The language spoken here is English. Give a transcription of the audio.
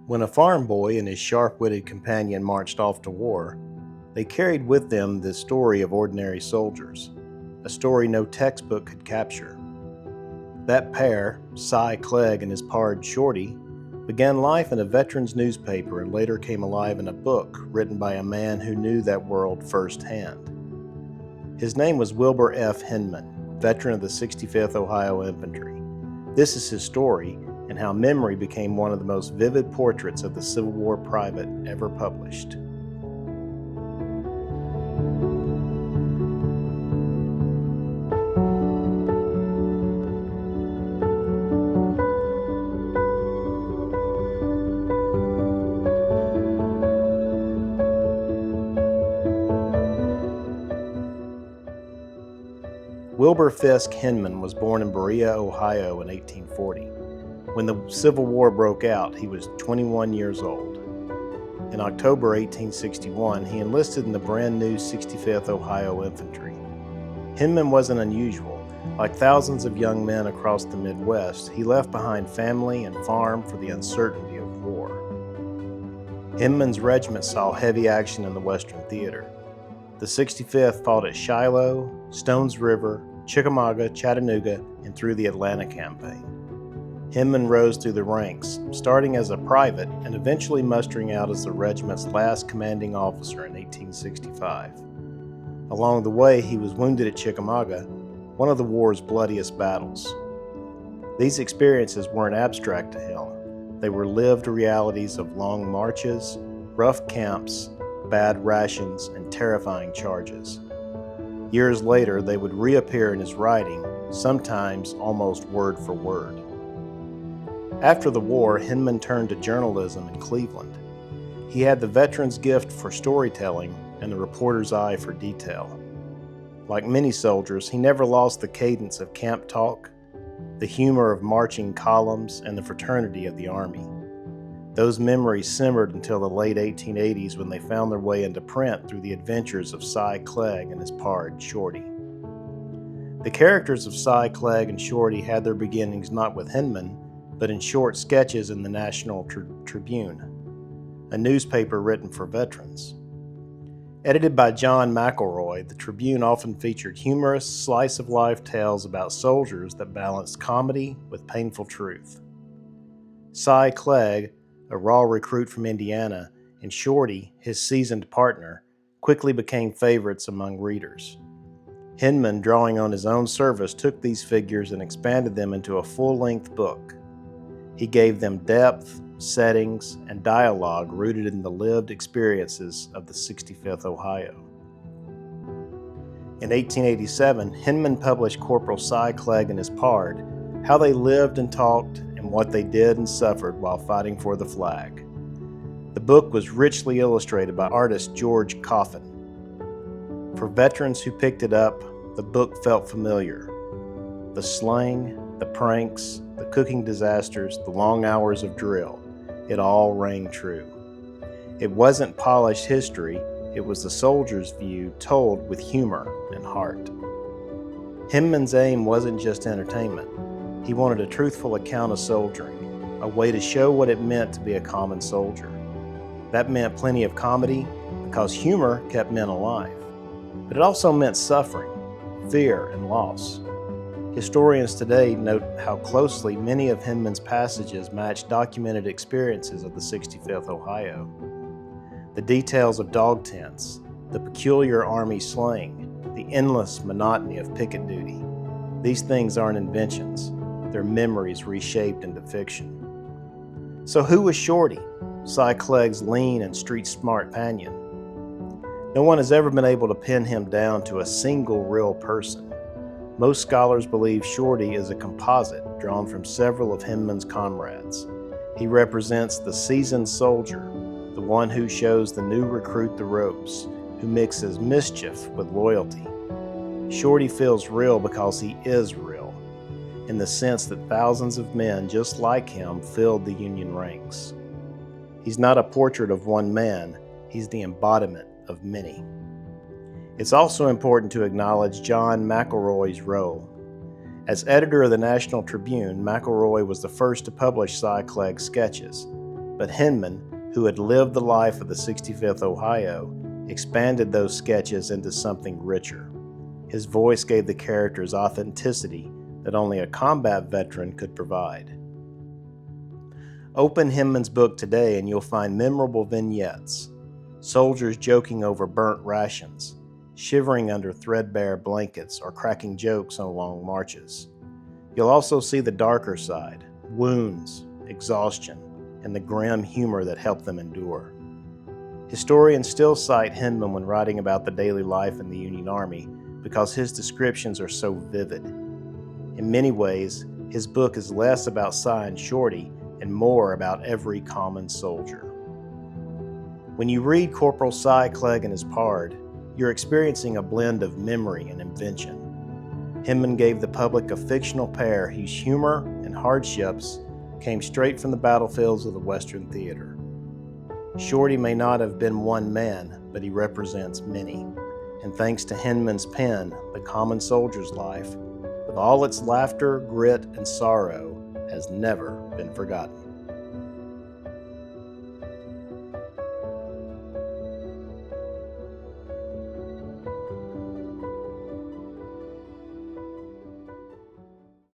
When a farm boy and his sharp-witted companion marched off to war, they carried with them the story of ordinary soldiers, a story no textbook could capture. That pair, Si Klegg and his pard Shorty, began life in a veterans newspaper and later came alive in a book written by a man who knew that world firsthand. His name was Wilbur F. Hinman, veteran of the 65th Ohio Infantry. This is his story and how memory became one of the most vivid portraits of the Civil War private ever published. Wilbur Fisk Hinman was born in Berea, Ohio in 1840. When the Civil War broke out, he was 21 years old. In October 1861, he enlisted in the brand new 65th Ohio Infantry. Hinman wasn't unusual. Like thousands of young men across the Midwest, he left behind family and farm for the uncertainty of war. Hinman's regiment saw heavy action in the Western Theater. The 65th fought at Shiloh, Stones River, Chickamauga, Chattanooga, and through the Atlanta campaign. Hinman rose through the ranks, starting as a private and eventually mustering out as the regiment's last commanding officer in 1865. Along the way, he was wounded at Chickamauga, one of the war's bloodiest battles. These experiences weren't abstract to him. They were lived realities of long marches, rough camps, bad rations, and terrifying charges. Years later, they would reappear in his writing, sometimes almost word for word. After the war, Hinman turned to journalism in Cleveland. He had the veteran's gift for storytelling and the reporter's eye for detail. Like many soldiers, he never lost the cadence of camp talk, the humor of marching columns, and the fraternity of the Army. Those memories simmered until the late 1880s when they found their way into print through the adventures of Si Klegg and his pard, Shorty. The characters of Si Klegg and Shorty had their beginnings not with Hinman, but in short sketches in the National Tribune, a newspaper written for veterans. Edited by John McElroy, the Tribune often featured humorous, slice-of-life tales about soldiers that balanced comedy with painful truth. Si Klegg, a raw recruit from Indiana, and Shorty, his seasoned partner, quickly became favorites among readers. Hinman, drawing on his own service, took these figures and expanded them into a full-length book. He gave them depth, settings, and dialogue rooted in the lived experiences of the 65th Ohio. In 1887, Hinman published Corporal Si Klegg and his pard, how they lived and talked, and what they did and suffered while fighting for the flag. The book was richly illustrated by artist George Coffin. For veterans who picked it up, the book felt familiar. The slang, the pranks, the cooking disasters, the long hours of drill, it all rang true. It wasn't polished history, it was the soldier's view told with humor and heart. Hinman's aim wasn't just entertainment. He wanted a truthful account of soldiering, a way to show what it meant to be a common soldier. That meant plenty of comedy, because humor kept men alive. But it also meant suffering, fear, and loss. Historians today note how closely many of Hinman's passages match documented experiences of the 65th Ohio. The details of dog tents, the peculiar Army slang, the endless monotony of picket duty. These things aren't inventions. They're memories reshaped into fiction. So who was Shorty, Si Klegg's lean and street-smart companion? No one has ever been able to pin him down to a single real person. Most scholars believe Shorty is a composite drawn from several of Hinman's comrades. He represents the seasoned soldier, the one who shows the new recruit the ropes, who mixes mischief with loyalty. Shorty feels real because he is real, in the sense that thousands of men just like him filled the Union ranks. He's not a portrait of one man, he's the embodiment of many. It's also important to acknowledge John McElroy's role. As editor of the National Tribune, McElroy was the first to publish Si Klegg's sketches, but Hinman, who had lived the life of the 65th Ohio, expanded those sketches into something richer. His voice gave the characters authenticity that only a combat veteran could provide. Open Hinman's book today and you'll find memorable vignettes. Soldiers joking over burnt rations, shivering under threadbare blankets, or cracking jokes on long marches. You'll also see the darker side, wounds, exhaustion, and the grim humor that helped them endure. Historians still cite Hinman when writing about the daily life in the Union Army because his descriptions are so vivid. In many ways, his book is less about Si and Shorty and more about every common soldier. When you read Corporal Si Klegg and his pard, you're experiencing a blend of memory and invention. Hinman gave the public a fictional pair whose humor and hardships came straight from the battlefields of the Western theater. Shorty may not have been one man, but he represents many. And thanks to Hinman's pen, the common soldier's life, with all its laughter, grit, and sorrow, has never been forgotten.